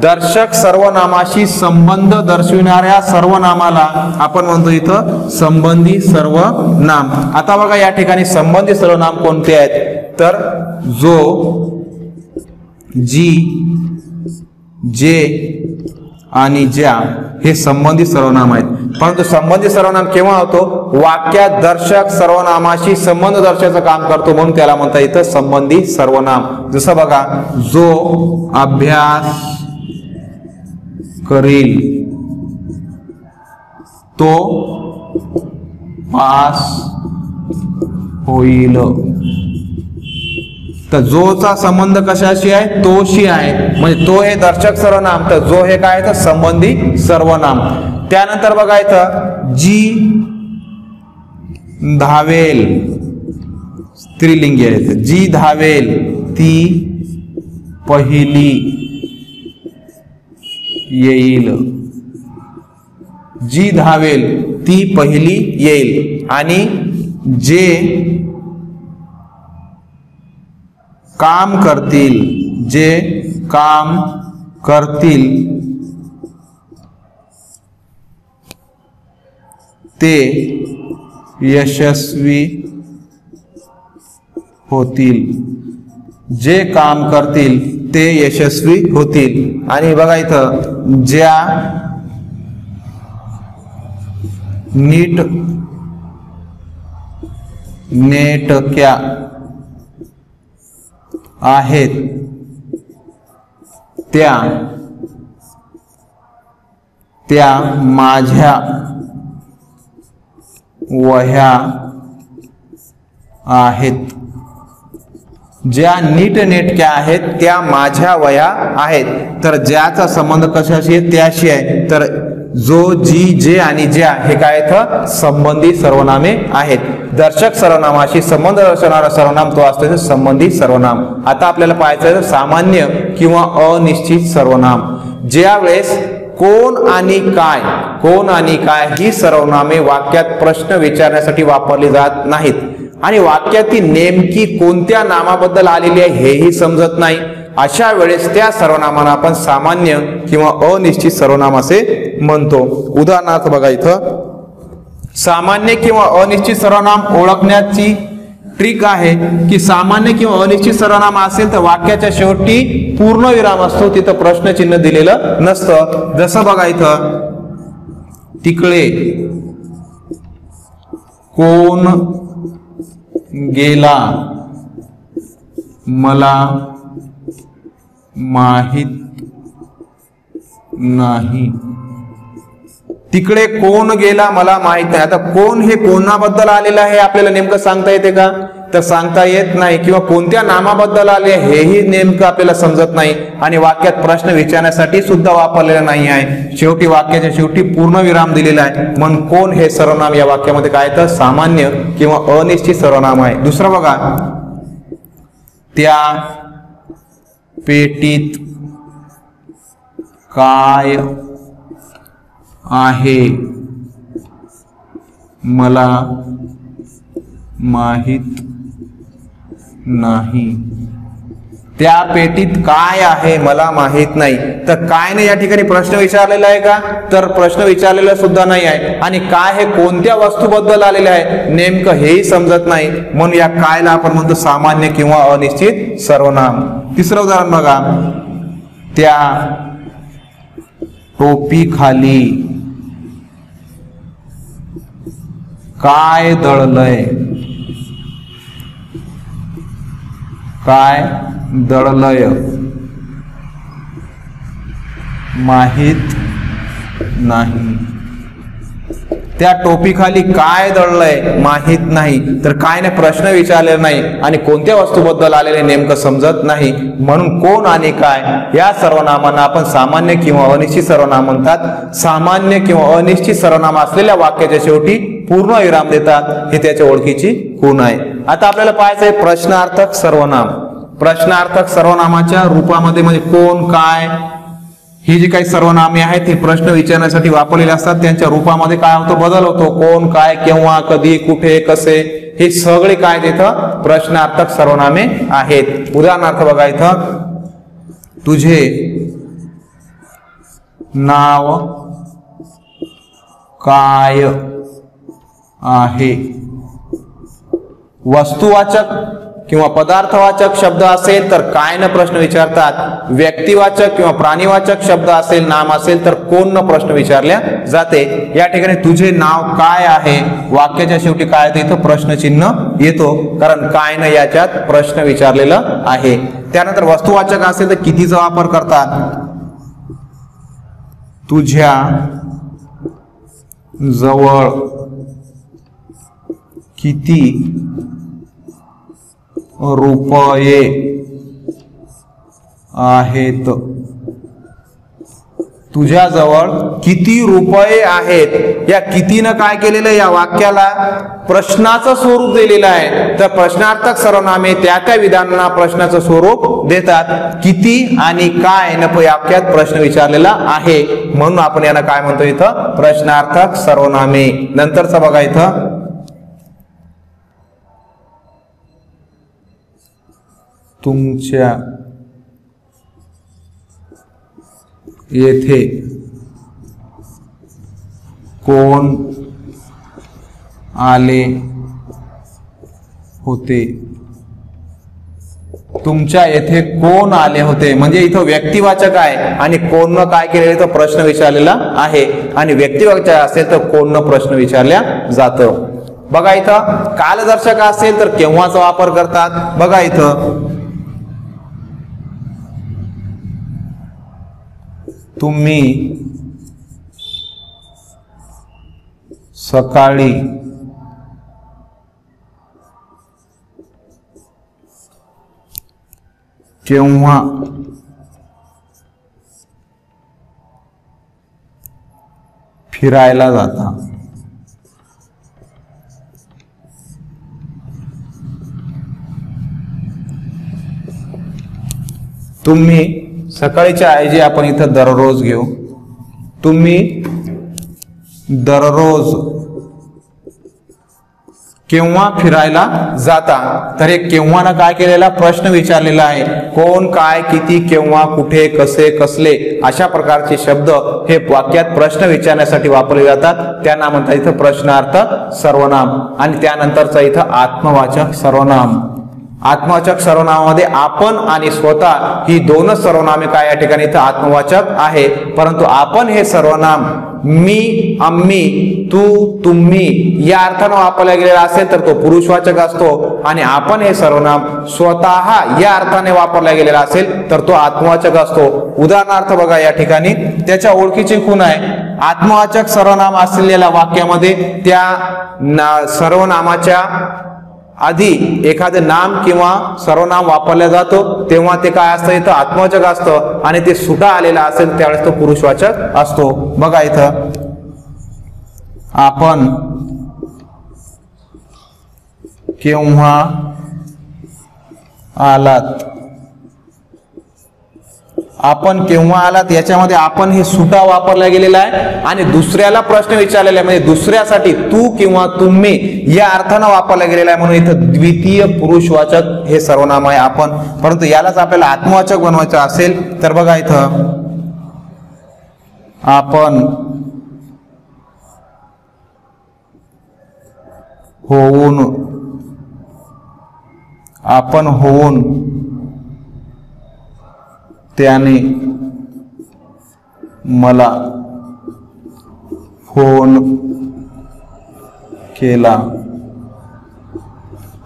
दर्शक सर्वनामाशी संबंध दर्शविणाऱ्या सर्वनामाला आपण म्हणतो इथं संबंधी सर्वनाम. आता बघा या ठिकाणी संबंधी सर्वनाम कोणते आहेत? तर जो, जी, जे आणि ज्या हे संबंधी सर्वनाम आहेत. परंतु संबंधी सर्वनाम केव्हा होतो? वाक्यात दर्शक सर्वनामाशी संबंध दर्शवायचं काम करतो, म्हणून त्याला म्हणता येतं संबंधी सर्वनाम. जसं बघा, जो अभ्यास करील तो पास होईल. तर जोचा संबंध कशाशी आहे? तोशी आहे. म्हणजे तो हे दर्शक सर्वनाम, तर जो हे काय तर संबंधी सर्वनाम. त्यानंतर बघा इथं जी धावेल, स्त्रीलिंगी आहे. जी धावेल ती पहिली येईल. जी धावेल ती पहिली येईल. आणि जे काम करतील, जे काम करतील ते यशस्वी होतील. जे काम करतील ते यशस्वी होतील. आणि बघा इथं ज्या नीट नेटक्या आहेत त्या माझ्या वह्या आहेत. ज्या नीटनेटक्या आहेत त्या माझ्या वह्या आहेत. तर ज्याचा संबंध कशाशी आहे? त्याशी आहे. तर जो, जी, जे आणि ज्या हे काय आहेत? संबंधी सर्वनामे आहेत. दर्शक सर्वनामाशी संबंध दर्शवणारा सर्वनाम तो असतो संबंधी सर्वनाम. आता आपल्याला पाहायचं आहे सामान्य किंवा अनिश्चित सर्वनाम. ज्या वेळेस कोण आणि काय ही सर्वनामे वाक्यात प्रश्न विचारण्यासाठी वापरली जात नाहीत आणि वाक्यातील नेमकी कोणत्या नामाबद्दल आलेली आहे हेही समजत नाही, अशा वेळेस त्या सर्वनामांना आपण सामान्य किंवा अनिश्चित सर्वनाम असे म्हणतो. उदाहरणार्थ बघा इथं सामान्य किंवा अनिश्चित सर्वनाम ओळखण्याची ट्रिक आहे की सामान्य किंवा अनिश्चित सर्वनाम असेल तर वाक्याच्या शेवटी पूर्णविराम असतो, तिथं प्रश्नचिन्ह दिलेलं नसतं. जसं बघा इथं तिकडे कोण गेला मला माहित नाही. तिकडे कोण गेला मला माहित नाही. आता कोण हे कोणाबद्दल आलेलं आहे आपल्याला नेमकं सांगता येते का? तर सांगता येत नाही. किंवा कोणत्या नामाबद्दल आले हेही नेमकं आपल्याला समजत नाही आणि वाक्यात प्रश्न विचारण्यासाठी सुद्धा वापरलेलं नाही आहे. शेवटी वाक्याच्या शेवटी पूर्णविराम दिलेला आहे म्हणून कोण हे सर्वनाम या वाक्यामध्ये काय तर सामान्य किंवा अनिश्चित सर्वनाम आहे. दुसरं बघा त्या पेटीत काय आहे मला माहित नाही. त्या पेटीत काय आहे मला माहित नाही. तर काय नाही या ठिकाणी प्रश्न विचारलेला आहे का? तर प्रश्न विचारलेला सुद्धा नाही आहे. आणि काय हे कोणत्या वस्तूबद्दल आलेले आहे नेमकं हेही समजत नाही म्हणून या कायला आपण म्हणतो सामान्य किंवा अनिश्चित सर्वनाम. तिसरं उदाहरण बघा त्या टोपी खाली काय दडलंय. काय दडलंय माहित नाही. त्या टोपीखाली काय दडलंय माहित नाही. तर काय नाही प्रश्न विचारलेला नाही आणि कोणत्या वस्तूबद्दल आलेले नेमकं समजत नाही म्हणून कोण आणि काय या सर्वनामांना आपण सामान्य किंवा अनिश्चित सर्वनाम म्हणतात. सामान्य किंवा अनिश्चित सर्वनाम असलेल्या वाक्याच्या शेवटी पूर्ण विराम देतात, हे त्याच्या ओळखीची खूण आहे. आता आपल्याला पाहायचं आहे प्रश्नार्थक सर्वनाम. प्रश्नार्थक सर्वनामाच्या रूपामध्ये म्हणजे कोण काय ही जी काही सर्वनामे आहेत ही प्रश्न विचारण्यासाठी वापरलेले असतात. त्यांच्या रूपामध्ये काय होतो बदल होतो. कोण काय केव्हा कधी कुठे कसे हे सगळे काय तिथं प्रश्नार्थक सर्वनामे आहेत. उदाहरणार्थ बघा इथं तुझे नाव काय आहे. वस्तुवाचक किंवा पदार्थवाचक शब्द असेल तर काय न प्रश्न विचारतात. व्यक्तिवाचक किंवा प्राणीवाचक शब्द असेल, नाम असेल तर कोण न प्रश्न विचारल्या जाते. या ठिकाणी तुझे नाव काय आहे वाक्याच्या शेवटी काय येतं, इथं प्रश्नचिन्ह येतो, कारण काय न याच्यात प्रश्न विचारलेला आहे. त्यानंतर वस्तुवाचक असेल तर कितीचा वापर करतात. तुझ्या जवळ किती रुपये आहेत. तुझ्याजवळ किती रुपये आहेत. या कितीनं काय केलेलं, या वाक्याला प्रश्नाचं स्वरूप दिलेलं आहे. तर प्रश्नार्थक सर्वनामे त्या त्या विधानांना प्रश्नाचं स्वरूप देतात. किती आणि काय न वाक्यात प्रश्न विचारलेला आहे, म्हणून आपण यांना काय म्हणतो इथं, प्रश्नार्थक सर्वनामे. नंतरचं बघा इथं, तुमच्या येथे कोण आले होते. तुमच्या येथे कोण आले होते म्हणजे इथं व्यक्तिवाचक आहे आणि कोण काय केलेलं तर प्रश्न विचारलेला आहे. आणि व्यक्तिवाचक असेल तर कोण प्रश्न विचारल्या जातं. बघा इथं कालदर्शक असेल तर केव्हाचा वापर करतात. बघा इथं, तुम्ही सकाळी केव्हा फिरायला जाता. तुम्ही सकाळीच्या ऐवजी आपण इथं दररोज घेऊ. तुम्ही दररोज केव्हा फिरायला जाता. तर हे केव्हा ना काय केलेला प्रश्न विचारलेला आहे. कोण, काय, किती, केव्हा, कुठे, कसे, कसले अशा प्रकारचे शब्द हे वाक्यात प्रश्न विचारण्यासाठी वापरले जातात. त्यांना म्हणतात इथं प्रश्नार्थक सर्वनाम. आणि त्यानंतरचा इथं आत्मवाचक सर्वनाम. आत्मवाचक सर्वनामामध्ये आपण आणि स्वतः ही दोनच सर्वनामे काय या ठिकाणी इथं आत्मवाचक आहे. परंतु आपण हे सर्वनाम मी, आम्ही, तू, तुम्ही या अर्थानं वापरला गेलेला असेल तर तो पुरुषवाचक असतो. आणि आपण हे सर्वनाम स्वतः या अर्थाने वापरला गेलेला असेल तर तो आत्मवाचक असतो. उदाहरणार्थ बघा या ठिकाणी त्याच्या ओळखीची खूण आहे. आत्मवाचक सर्वनाम असलेल्या वाक्यामध्ये त्या सर्वनामाच्या आधी एखादं नाम किंवा सर्वनाम वापरलं जातं तेव्हा ते काय असतं इथं आत्मवाचक असतं. आणि ते सुटा आलेला असेल त्यावेळेस तो पुरुषवाचक असतो. बघा इथं, आपण केव्हा आलात. आपण केव्हा आलात याच्यामध्ये आपण हे सुटा वापरला गेलेला आहे. आणि दुसऱ्याला प्रश्न विचारलेला आहे म्हणजे दुसऱ्यासाठी तू किंवा तुम्ही या अर्थानं वापरला गेलेला आहे. म्हणून इथं द्वितीय पुरुषवाचक हे सर्वनाम आहे आपण. परंतु यालाच आपल्याला आत्मवाचक बनवायचं असेल तर बघा इथं, आपण होऊन त्याने मला फोन केला.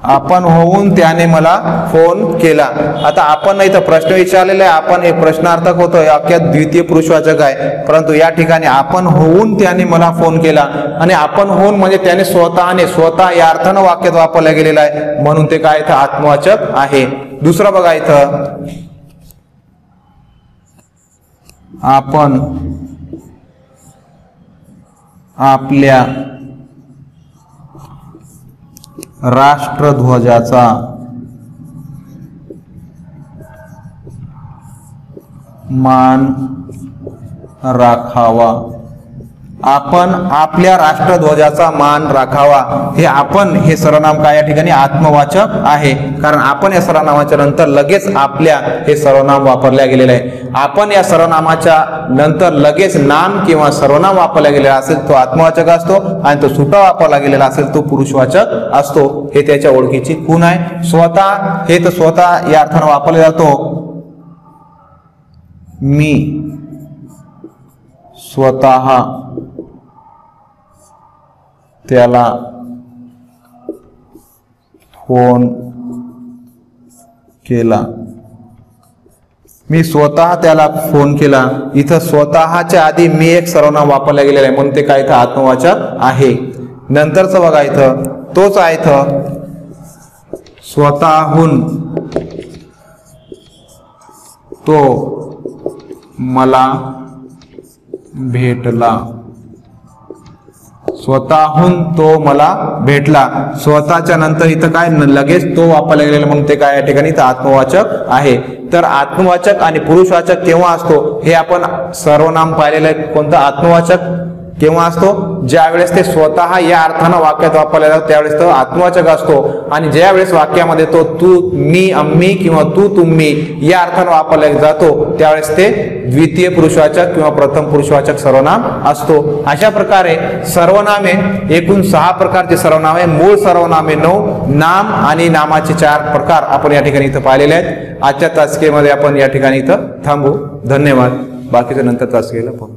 आपण होऊन त्याने मला फोन केला. आता आपण नाही तर प्रश्न विचारलेला आहे. आपण हे प्रश्नार्थक होतं वाक्यात द्वितीय पुरुषवाचक आहे. परंतु या ठिकाणी आपण होऊन त्याने मला फोन केला. आणि आपण होऊन म्हणजे त्याने स्वतः या अर्थानं वाक्यात वापरला गेलेला आहे. म्हणून ते काय इथं आत्मवाचक आहे. दुसरं बघा इथं, आपण आपल्या राष्ट्रध्वजाचा मान राखावा. आपण आपल्या राष्ट्रध्वजाचा मान राखावा. हे आपण हे सर्वनाम काय या ठिकाणी आत्मवाचक आहे, कारण आपण या सर्वनामाच्या नंतर लगेच आपल्या हे सर्वनाम वापरल्या गेलेले आहे. आपण या सर्वनामाच्या नंतर लगेच नाम किंवा सर्वनाम वापरला गेलेला असेल तो आत्मवाचक असतो, आणि तो सुटा वापरला गेलेला असेल तो पुरुषवाचक असतो. हे त्याच्या ओळखीची खूण आहे. स्वतः हे तर स्वतः या अर्थानं वापरला जातो. मी स्वतः त्याला फोन केला. मी स्वतः त्याला फोन केला. इथं स्वतःच्या आधी मी एक सर्वनाम वापरला गेलेला आहे म्हणून ते काय इथं आत्मवाचक आहे. नंतरचं बघा इथं तोच आहे इथं स्वतःहून तो मला भेटला. स्वतःहून तो मला भेटला. स्वतःच्या नंतर इथं काय लगेच तो वापरला गेलेला म्हणून ते काय या ठिकाणी इथं आत्मवाचक आहे. तर आत्मवाचक आणि पुरुषवाचक केव्हा असतो हे आपण सर्वनाम पाहिलेलं आहे. कोणतं आत्मवाचक केव्हा असतो? ज्या वेळेस ते स्वतः या अर्थानं वाक्यात वापरला जातो त्यावेळेस तो आत्मवाचक असतो, आणि ज्या वेळेस वाक्यामध्ये तो तू मी आम्ही किंवा तू तुम्ही या अर्थानं वापरला जातो त्यावेळेस ते द्वितीय पुरुषवाचक किंवा प्रथम पुरुषवाचक सर्वनाम असतो. अशा प्रकारे सर्वनामे एकूण 6 प्रकारचे सर्वनामे, मूळ सर्वनामे 9, नाम आणि नामाचे 4 प्रकार आपण या ठिकाणी इथं पाहिलेले आहेत. आजच्या तासिकेमध्ये आपण या ठिकाणी इथं थांबू. धन्यवाद. बाकीचं नंतर तासिकेला पाहू.